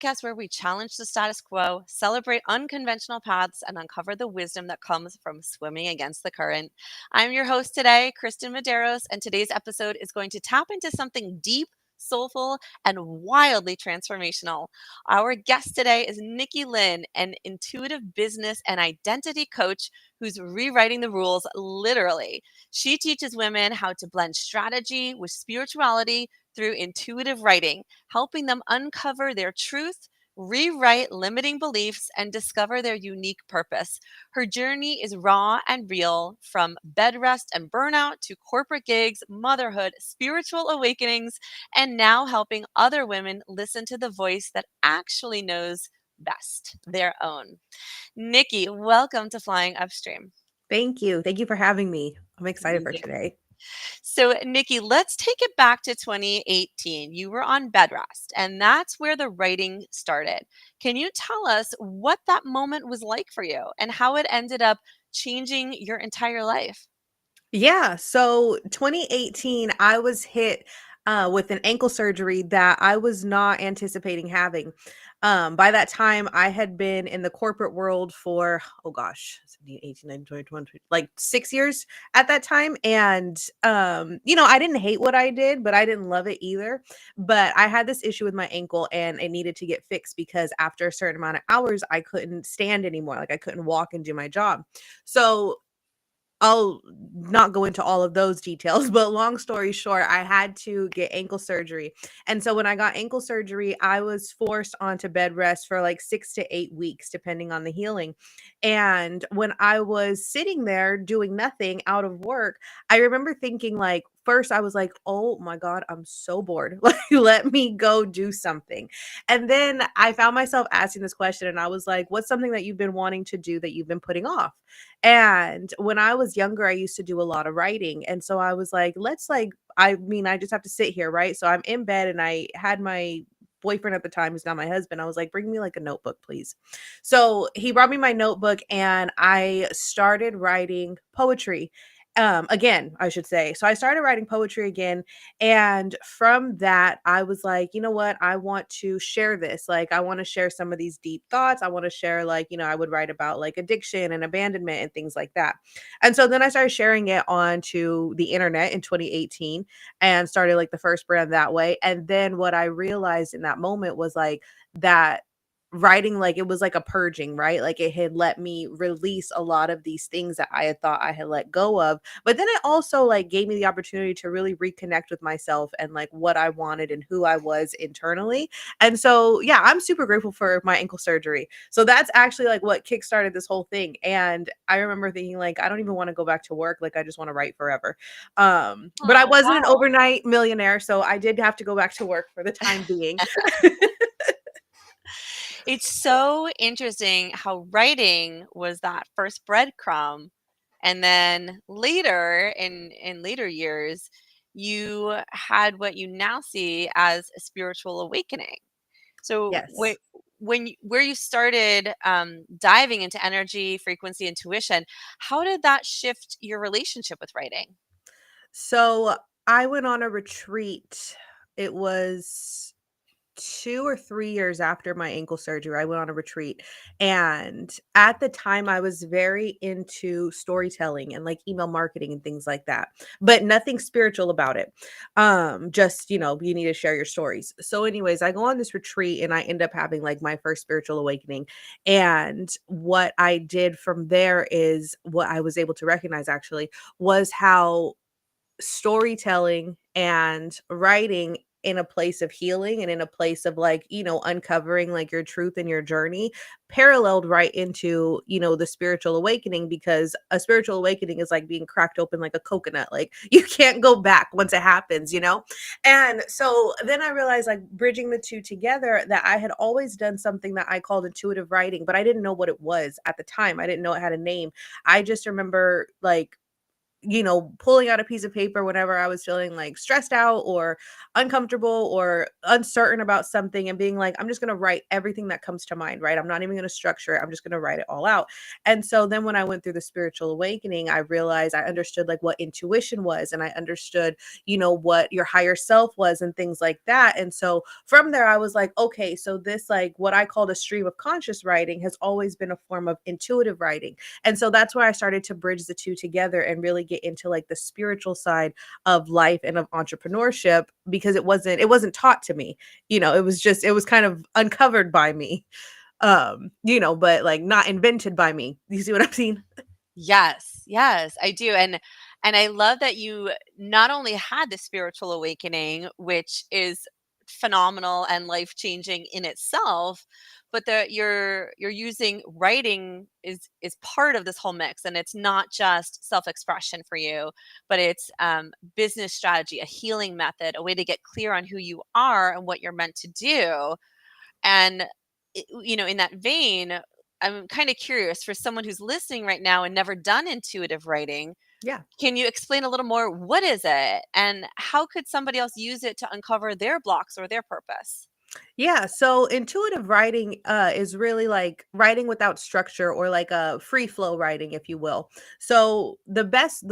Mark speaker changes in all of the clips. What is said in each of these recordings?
Speaker 1: podcast where we challenge the status quo, celebrate unconventional paths, and uncover the wisdom that comes from swimming against the current. I'm your host today, Kristen Medeiros, and today's episode is going to tap into something deep, soulful, and wildly transformational. Our guest today is Nikki Lynn, an intuitive business and identity coach who's rewriting the rules literally. She teaches women how to blend strategy with spirituality through intuitive writing, helping them uncover their truth, rewrite limiting beliefs, and discover their unique purpose. Her journey is raw and real, from bedrest and burnout to corporate gigs, motherhood, spiritual awakenings, and now helping other women listen to the voice that actually knows best, their own. Nikki, welcome to Flying Upstream.
Speaker 2: Thank you. Thank you for having me. I'm excited for today.
Speaker 1: So, Nikki, let's take it back to 2018. You were on bedrest, and that's where the writing started. Can you tell us what that moment was like for you and how it ended up changing your entire life?
Speaker 2: Yeah. So 2018, I was hit with an ankle surgery that I was not anticipating having. By that time, I had been in the corporate world for, oh gosh, 17, 18, 19, 20, 20, like 6 years at that time. And, I didn't hate what I did, but I didn't love it either. But I had this issue with my ankle and it needed to get fixed because after a certain amount of hours, I couldn't stand anymore. Like I couldn't walk and do my job. So I'll not go into all of those details, but long story short, I had to get ankle surgery. And so when I got ankle surgery, I was forced onto bed rest for like 6 to 8 weeks, depending on the healing. And when I was sitting there doing nothing out of work, I remember thinking, like, first I was like, oh my God, I'm so bored. Like, let me go do something. And then I found myself asking this question, and I was like, what's something that you've been wanting to do that you've been putting off? And when I was younger, I used to do a lot of writing. And so I was like, I just have to sit here, right? So I'm in bed and I had my boyfriend at the time, who's now my husband. I was like, bring me like a notebook, please. So he brought me my notebook and I started writing poetry. Again, I should say. So I started writing poetry again. And from that, I was like, you know what? I want to share this. Like, I want to share some of these deep thoughts. I want to share, like, I would write about like addiction and abandonment and things like that. And so then I started sharing it onto the internet in 2018 and started like the first brand that way. And then what I realized in that moment was like that writing, like, it was like a purging, right? Like it had let me release a lot of these things that I had thought I had let go of. But then it also like gave me the opportunity to really reconnect with myself and like what I wanted and who I was internally. And so yeah, I'm super grateful for my ankle surgery. So that's actually like what kickstarted this whole thing. And I remember thinking, like, I don't even want to go back to work. Like I just want to write forever. But I
Speaker 1: Oh,
Speaker 2: wasn't an
Speaker 1: wow.
Speaker 2: overnight millionaire, so I did have to go back to work for the time being.
Speaker 1: It's so interesting how writing was that first breadcrumb. And then later, in later years, you had what you now see as a spiritual awakening. So
Speaker 2: Yes.
Speaker 1: where you started diving into energy, frequency, intuition, how did that shift your relationship with writing?
Speaker 2: So I went on a retreat. It was 2 or 3 years after my ankle surgery. I went on a retreat. And at the time, I was very into storytelling and like email marketing and things like that, but nothing spiritual about it. Just, you need to share your stories. So, anyways, I go on this retreat and I end up having like my first spiritual awakening. And what I did from there is what I was able to recognize actually was how storytelling and writing in a place of healing and in a place of like, uncovering like your truth and your journey paralleled right into, the spiritual awakening, because a spiritual awakening is like being cracked open like a coconut. Like you can't go back once it happens. And so then I realized, like, bridging the two together, that I had always done something that I called intuitive writing, but I didn't know what it was at the time. I didn't know it had a name. I just remember like pulling out a piece of paper whenever I was feeling like stressed out or uncomfortable or uncertain about something and being like, I'm just going to write everything that comes to mind, right? I'm not even going to structure it. I'm just going to write it all out. And so then when I went through the spiritual awakening, I realized I understood like what intuition was, and I understood, what your higher self was and things like that. And so from there, I was like, okay, so this, like what I called a stream of conscious writing, has always been a form of intuitive writing. And so that's where I started to bridge the two together and really get into like the spiritual side of life and of entrepreneurship, because it wasn't taught to me. It was kind of uncovered by me. But like not invented by me. You see what I'm saying?
Speaker 1: Yes, yes, I do. And I love that you not only had the spiritual awakening, which is phenomenal and life-changing in itself, but that you're using writing is part of this whole mix, and it's not just self-expression for you, but it's business strategy, a healing method, a way to get clear on who you are and what you're meant to do. And in that vein, I'm kind of curious, for someone who's listening right now and never done intuitive writing,
Speaker 2: Yeah.
Speaker 1: can you explain a little more? What is it, and how could somebody else use it to uncover their blocks or their purpose?
Speaker 2: Yeah, so intuitive writing is really like writing without structure, or like a free flow writing, if you will. So the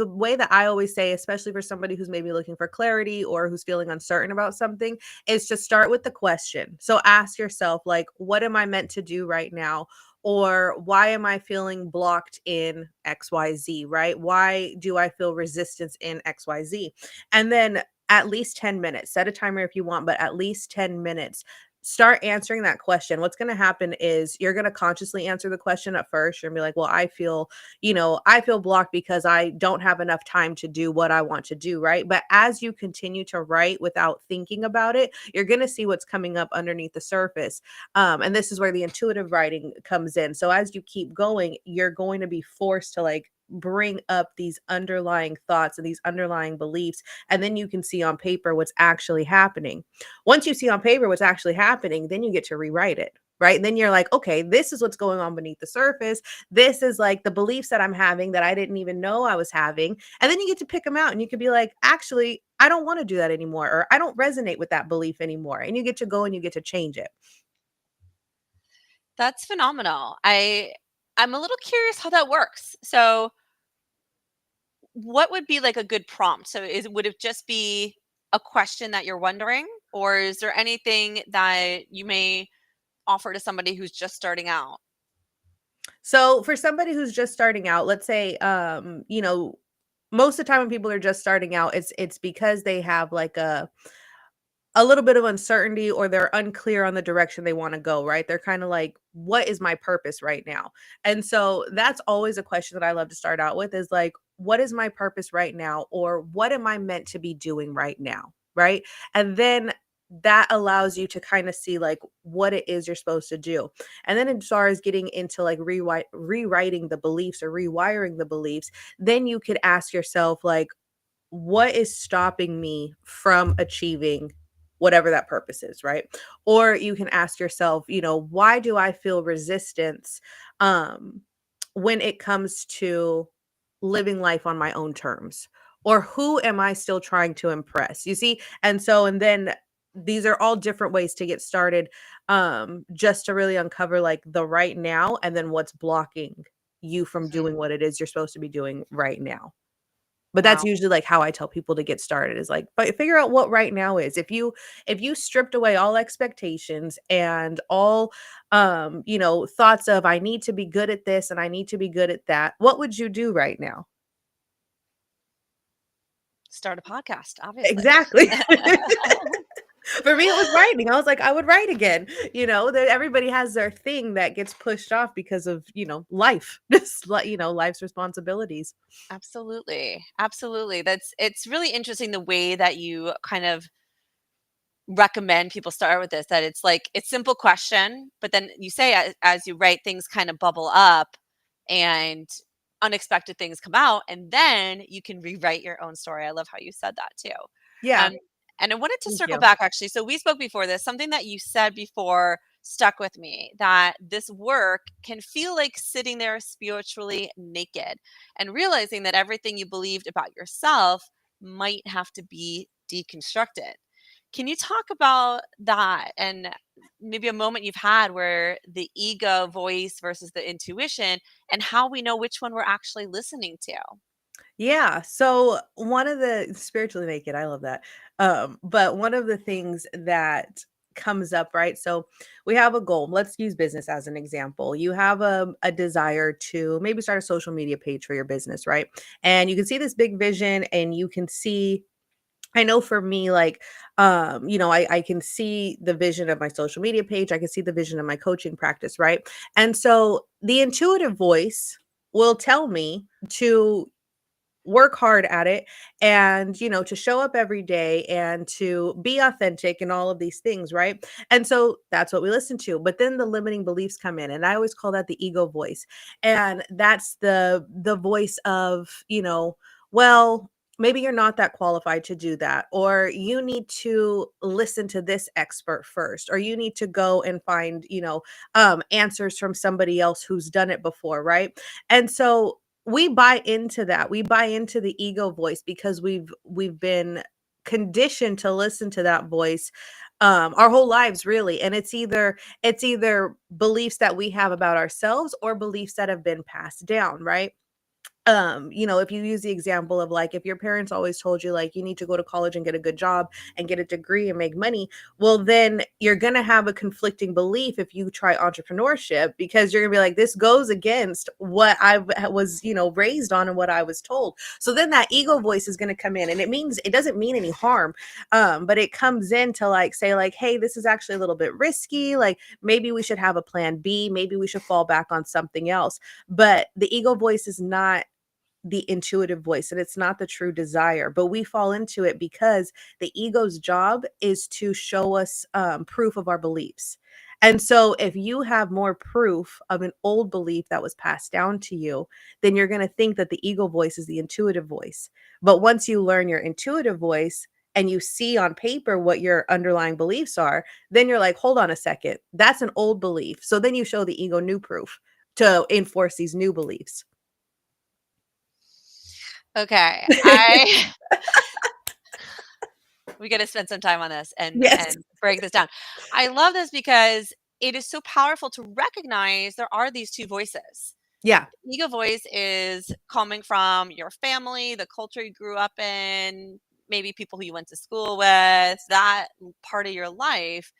Speaker 2: way that I always say, especially for somebody who's maybe looking for clarity or who's feeling uncertain about something, is to start with the question. So ask yourself, like, what am I meant to do right now? Or why am I feeling blocked in XYZ, right? Why do I feel resistance in XYZ? And then at least 10 minutes, set a timer if you want, but at least 10 minutes, start answering that question. What's going to happen is you're going to consciously answer the question at first. You're going to be like, well, I feel blocked because I don't have enough time to do what I want to do. Right. But as you continue to write without thinking about it, you're going to see what's coming up underneath the surface. And this is where the intuitive writing comes in. So as you keep going, you're going to be forced to like bring up these underlying thoughts and these underlying beliefs. And then you can see on paper what's actually happening. Once you see on paper what's actually happening, then you get to rewrite it. Right. And then you're like, okay, this is what's going on beneath the surface. This is like the beliefs that I'm having that I didn't even know I was having. And then you get to pick them out, and you could be like, actually, I don't want to do that anymore, or I don't resonate with that belief anymore. And you get to go and you get to change it.
Speaker 1: That's phenomenal. I'm a little curious how that works. So what would be like a good prompt? So would it just be a question that you're wondering, or is there anything that you may offer to somebody who's just starting out?
Speaker 2: So for somebody who's just starting out, let's say, most of the time when people are just starting out, it's because they have like a little bit of uncertainty, or they're unclear on the direction they want to go, right? They're kind of like, what is my purpose right now? And so that's always a question that I love to start out with, is like, what is my purpose right now? Or what am I meant to be doing right now? Right. And then that allows you to kind of see like what it is you're supposed to do. And then as far as getting into like rewriting the beliefs or rewiring the beliefs, then you could ask yourself, like, what is stopping me from achieving whatever that purpose is, right? Or you can ask yourself, why do I feel resistance um when it comes to living life on my own terms? Or who am I still trying to impress? You see? And then these are all different ways to get started, just to really uncover like the right now, and then what's blocking you from
Speaker 1: Mhm.
Speaker 2: doing what it is you're supposed to be doing right now. But that's
Speaker 1: Wow.
Speaker 2: usually, like, how I tell people to get started, is like, but figure out what right now is. If you stripped away all expectations and all, thoughts of, "I need to be good at this and I need to be good at that," what would you do right now?
Speaker 1: Start a podcast, obviously.
Speaker 2: Exactly. For me, it was writing. I was like, I would write again. That everybody has their thing that gets pushed off because of, life, just like, life's responsibilities.
Speaker 1: Absolutely. Absolutely. It's really interesting the way that you kind of recommend people start with this, that it's like it's simple question, but then you say, as you write, things kind of bubble up and unexpected things come out, and then you can rewrite your own story. I love how you said that too.
Speaker 2: Yeah,
Speaker 1: um, and I wanted to
Speaker 2: thank
Speaker 1: circle
Speaker 2: you.
Speaker 1: back, actually. So we spoke before this, something that you said before stuck with me, that this work can feel like sitting there spiritually naked and realizing that everything you believed about yourself might have to be deconstructed. Can you talk about that and maybe a moment you've had where the ego voice versus the intuition and how we know which one we're actually listening to?
Speaker 2: Yeah. So one of the spiritually naked, I love that. But one of the things that comes up, right? So we have a goal. Let's use business as an example. You have a desire to maybe start a social media page for your business, right? And you can see this big vision and you can see, I know for me, like, I can see the vision of my social media page. I can see the vision of my coaching practice, right? And so the intuitive voice will tell me to work hard at it and to show up every day and to be authentic and all of these things, right? And so that's what we listen to, but then the limiting beliefs come in, and I always call that the ego voice. And that's the voice of, well, maybe you're not that qualified to do that, or you need to listen to this expert first, or you need to go and find answers from somebody else who's done it before, right? And so we buy into that. We buy into the ego voice because we've been conditioned to listen to that voice our whole lives, really. And it's either beliefs that we have about ourselves or beliefs that have been passed down, right? If you use the example of, like, if your parents always told you, like, you need to go to college and get a good job and get a degree and make money, well, then you're going to have a conflicting belief if you try entrepreneurship, because you're going to be like, this goes against what was, raised on and what I was told. So then that ego voice is going to come in, and it doesn't mean any harm. But it comes in to, like, say, like, hey, this is actually a little bit risky. Like, maybe we should have a plan B. Maybe we should fall back on something else. But the ego voice is not the intuitive voice, and it's not the true desire, but we fall into it because the ego's job is to show us proof of our beliefs. And so if you have more proof of an old belief that was passed down to you, then you're going to think that the ego voice is the intuitive voice. But once you learn your intuitive voice and you see on paper what your underlying beliefs are, then you're like, hold on a second, that's an old belief. So then you show the ego new proof to enforce these new beliefs.
Speaker 1: Okay, I we got to spend some time on this and
Speaker 2: Yes.
Speaker 1: break this down. I love this because it is so powerful to recognize there are these two voices.
Speaker 2: Yeah.
Speaker 1: Ego voice is coming from your family, the culture you grew up in, maybe people who you went to school with, that part of your life.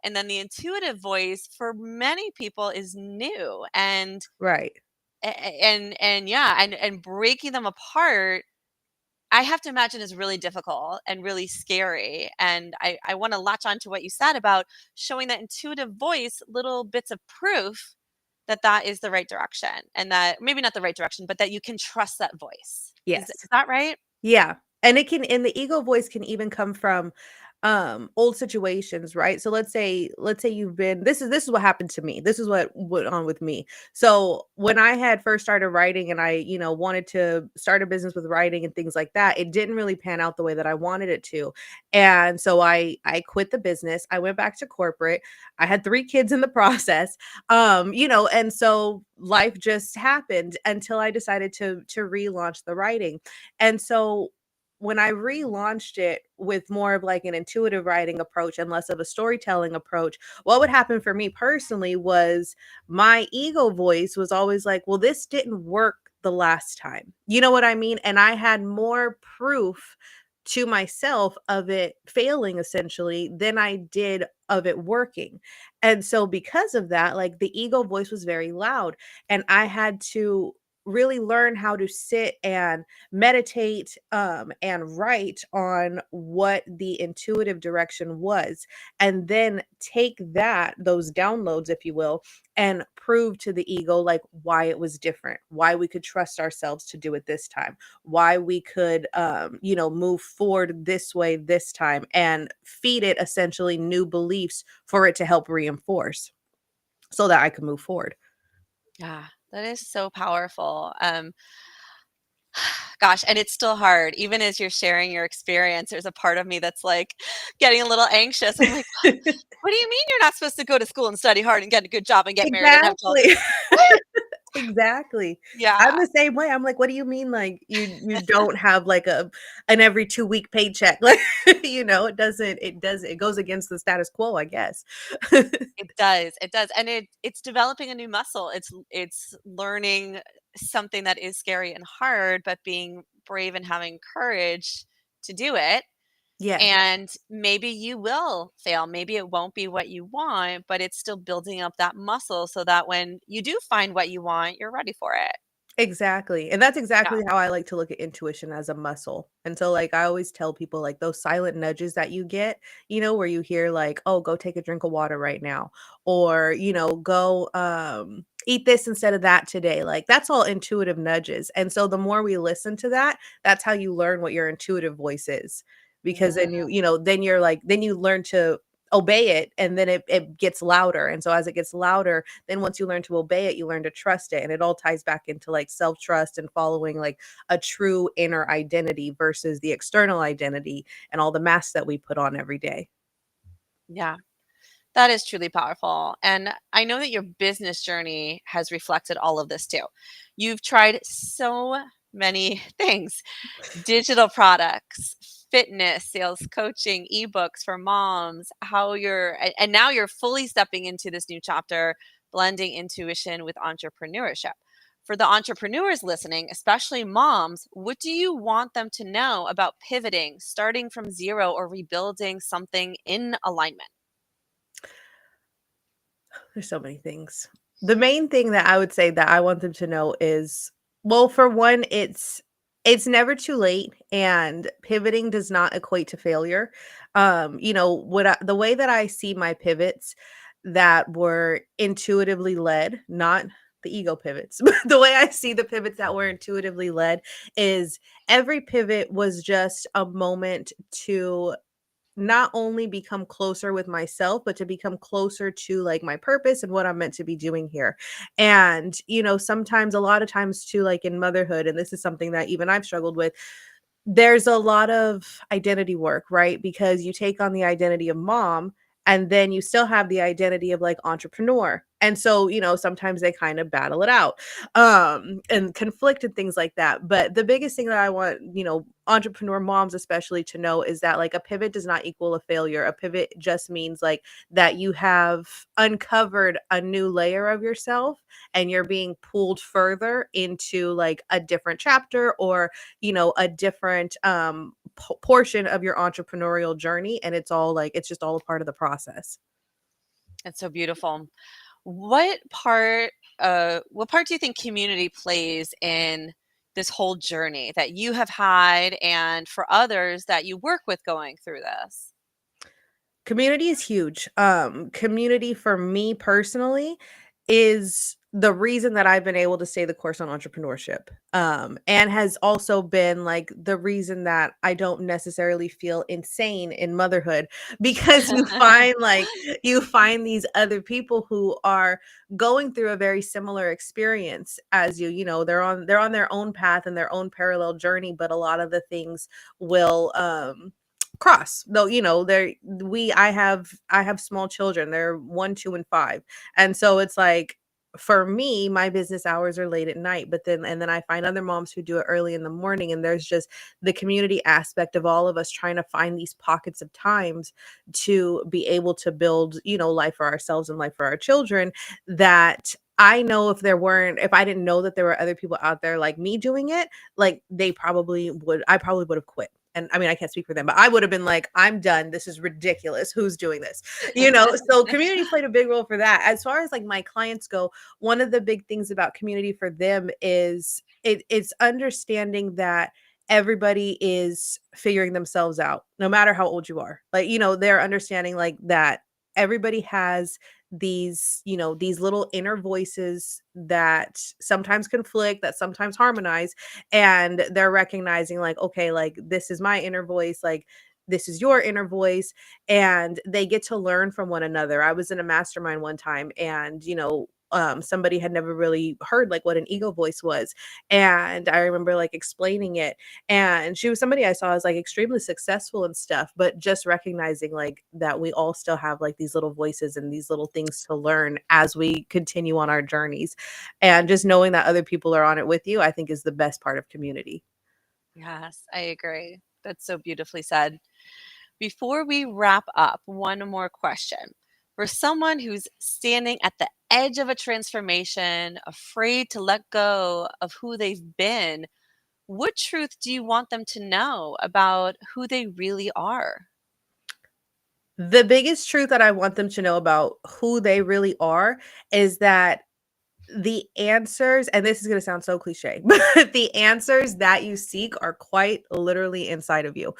Speaker 1: And then the intuitive voice for many people is new
Speaker 2: Right.
Speaker 1: and yeah, and breaking them apart, I have to imagine, is really difficult and really scary. And I want to latch on to what you said about showing that intuitive voice little bits of proof that that is the right direction, and that maybe not the right direction, but that you can trust that voice. Is
Speaker 2: Yes.
Speaker 1: that right?
Speaker 2: Yeah. And the ego voice can even come from old situations, right? So let's say you've been, this is what happened to me. This is what went on with me. So when I had first started writing and I, wanted to start a business with writing and things like that, it didn't really pan out the way that I wanted it to. And so I quit the business. I went back to corporate. I had 3 kids in the process. And so life just happened until I decided to relaunch the writing. And so when I relaunched it with more of like an intuitive writing approach and less of a storytelling approach, what would happen for me personally was my ego voice was always like, well, this didn't work the last time. You know what I mean? And I had more proof to myself of it failing essentially than I did of it working. And so because of that, like, the ego voice was very loud, and I had to really learn how to sit and meditate and write on what the intuitive direction was, and then take those downloads, if you will, and prove to the ego, like, why it was different, why we could trust ourselves to do it this time, why we could move forward this way this time, and feed it essentially new beliefs for it to help reinforce so that I could move forward.
Speaker 1: Yeah, that is so powerful. Gosh, and it's still hard. Even as you're sharing your experience, there's a part of me that's like getting a little anxious. I'm like, what do you mean you're not supposed to go to school and study hard and get a good job and get married and have children?
Speaker 2: Exactly.
Speaker 1: What?
Speaker 2: Exactly. I'm
Speaker 1: Yeah,
Speaker 2: the same way. I'm like, "What do you mean, like, you don't have, like, an every 2-week paycheck?" Like, it goes against the status quo, I guess.
Speaker 1: it does. It does. And it's developing a new muscle. It's learning something that is scary and hard, but being brave and having courage to do it.
Speaker 2: Yes.
Speaker 1: And maybe you will fail. Maybe it won't be what you want, but it's still building up that muscle so that when you do find what you want, you're ready for it.
Speaker 2: Exactly, and that's
Speaker 1: Yeah.
Speaker 2: exactly how I like to look at intuition as a muscle, and so, like, I always tell people, like, those silent nudges that you get, where you hear, like, "Oh, go take a drink of water right now," or, "Go, eat this instead of that today," like, that's all intuitive nudges, and so the more we listen to that, that's how you learn what your intuitive voice is, because
Speaker 1: Mm,
Speaker 2: then then you're like then you learn to obey it, and then it gets louder, and so as it gets louder, then once you learn to obey it, you learn to trust it, and it all ties back into, like, self-trust and following, like, a true inner identity versus the external identity and all the masks that we put on every day.
Speaker 1: yeah. That is truly powerful. And I know that your business journey has reflected all of this too. You've tried so many things: digital products, fitness, sales coaching, ebooks for moms, and now you're fully stepping into this new chapter, blending intuition with entrepreneurship. For the entrepreneurs listening, especially moms, what do you want them to know about pivoting, starting from zero, or rebuilding something in alignment?
Speaker 2: There's so many things. The main thing that I would say that I want them to know is, well, for one, it's never too late, and pivoting does not equate to failure. The way that I see my pivots that were intuitively led, not the ego pivots, but the way I see the pivots that were intuitively led is every pivot was just a moment to not only become closer with myself, but to become closer to, like, my purpose and what I'm meant to be doing here. And, sometimes a lot of times too, like in motherhood, and this is something that even I've struggled with, there's a lot of identity work, right? Because you take on the identity of mom, and then you still have the identity of, like, entrepreneur. And so, sometimes they kind of battle it out, and conflict and things like that. But the biggest thing that I want, entrepreneur moms especially to know is that, like, a pivot does not equal a failure. A pivot just means, like, that you have uncovered a new layer of yourself, and you're being pulled further into, like, a different chapter, or a different portion of your entrepreneurial journey, and it's just all a part of the process.
Speaker 1: It's so beautiful. What part do you think community plays in this whole journey that you have had and for others that you work with going through this?
Speaker 2: Community is huge. Community for me personally is the reason that I've been able to stay the course on entrepreneurship. And has also been, like, the reason that I don't necessarily feel insane in motherhood because you find these other people who are going through a very similar experience as you. They're on their own path and their own parallel journey, but a lot of the things will cross, though. There we I have small children. They're 1, 2, and 5, and so it's like, for me, my business hours are late at night, but then I find other moms who do it early in the morning, and there's just the community aspect of all of us trying to find these pockets of times to be able to build, life for ourselves and life for our children. That I know, if I didn't know that there were other people out there like me doing it, like, I probably would have quit. And I mean, I can't speak for them, but I would have been like, I'm done. This is ridiculous. Who's doing this? So community played a big role for that. As far as, like, my clients go, one of the big things about community for them is it's understanding that everybody is figuring themselves out, no matter how old you are. Like, they're understanding, like, that everybody has these little inner voices that sometimes conflict, that sometimes harmonize, and they're recognizing, like, okay, like, this is my inner voice, like, this is your inner voice, and they get to learn from one another. I was in a mastermind one time, and somebody had never really heard like what an ego voice was. And I remember like explaining it, and she was somebody I saw as like extremely successful and stuff, but just recognizing like that we all still have like these little voices and these little things to learn as we continue on our journeys. And just knowing that other people are on it with you, I think is the best part of community.
Speaker 1: Yes, I agree. That's so beautifully said. Before we wrap up, one more question. For someone who's standing at the edge of a transformation, afraid to let go of who they've been, what truth do you want them to know about who they really are?
Speaker 2: The biggest truth that I want them to know about who they really are is that the answers, and this is going to sound so cliche, but the answers that you seek are quite literally inside of you.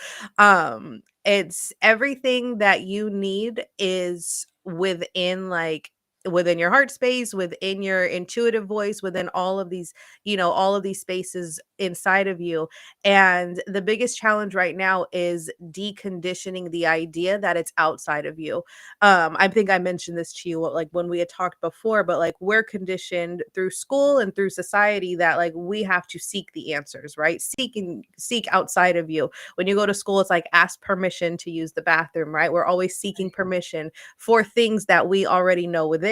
Speaker 2: It's everything that you need is within, like, within your heart space, within your intuitive voice, within all of these, all of these spaces inside of you. And the biggest challenge right now is deconditioning the idea that it's outside of you. I think I mentioned this to you like when we had talked before, but like we're conditioned through school and through society that like we have to seek the answers, right? Seek outside of you. When you go to school, it's like ask permission to use the bathroom, right? We're always seeking permission for things that we already know within.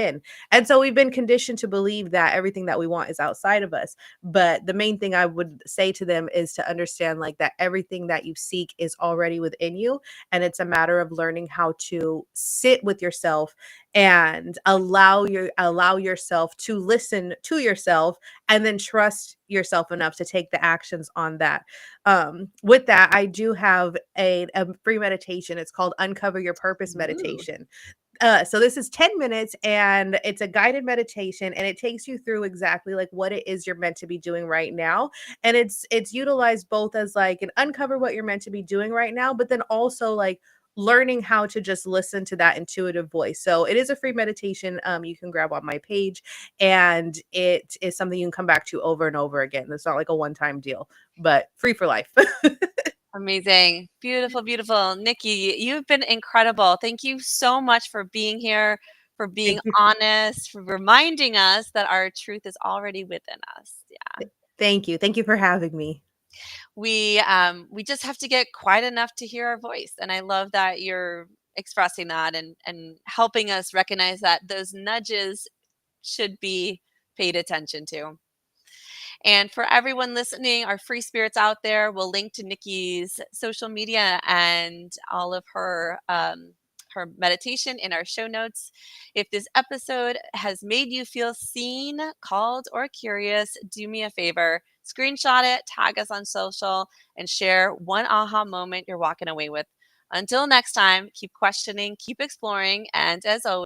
Speaker 2: And so we've been conditioned to believe that everything that we want is outside of us. But the main thing I would say to them is to understand like that everything that you seek is already within you, and it's a matter of learning how to sit with yourself and allow yourself to listen to yourself, and then trust yourself enough to take the actions on that. With that, I do have a free meditation. It's called Uncover Your Purpose
Speaker 1: Ooh.
Speaker 2: meditation. So this is 10 minutes, and it's a guided meditation, and it takes you through exactly like what it is you're meant to be doing right now. And it's utilized both as like an uncover what you're meant to be doing right now, but then also like learning how to just listen to that intuitive voice. So it is a free meditation. You can grab on my page, and it is something you can come back to over and over again. It's not like a one-time deal, but free for life.
Speaker 1: Amazing. Beautiful, beautiful. Nikki, you've been incredible. Thank you so much for being here, for being
Speaker 2: Thank you.
Speaker 1: honest, for reminding us that our truth is already within us. Yeah.
Speaker 2: Thank you. Thank you for having me.
Speaker 1: We just have to get quiet enough to hear our voice. And I love that you're expressing that and helping us recognize that those nudges should be paid attention to. And for everyone listening, our free spirits out there, we'll link to Nikki's social media and all of her meditation in our show notes. If this episode has made you feel seen, called, or curious, do me a favor. Screenshot it, tag us on social, and share one aha moment you're walking away with. Until next time, keep questioning, keep exploring, and as always,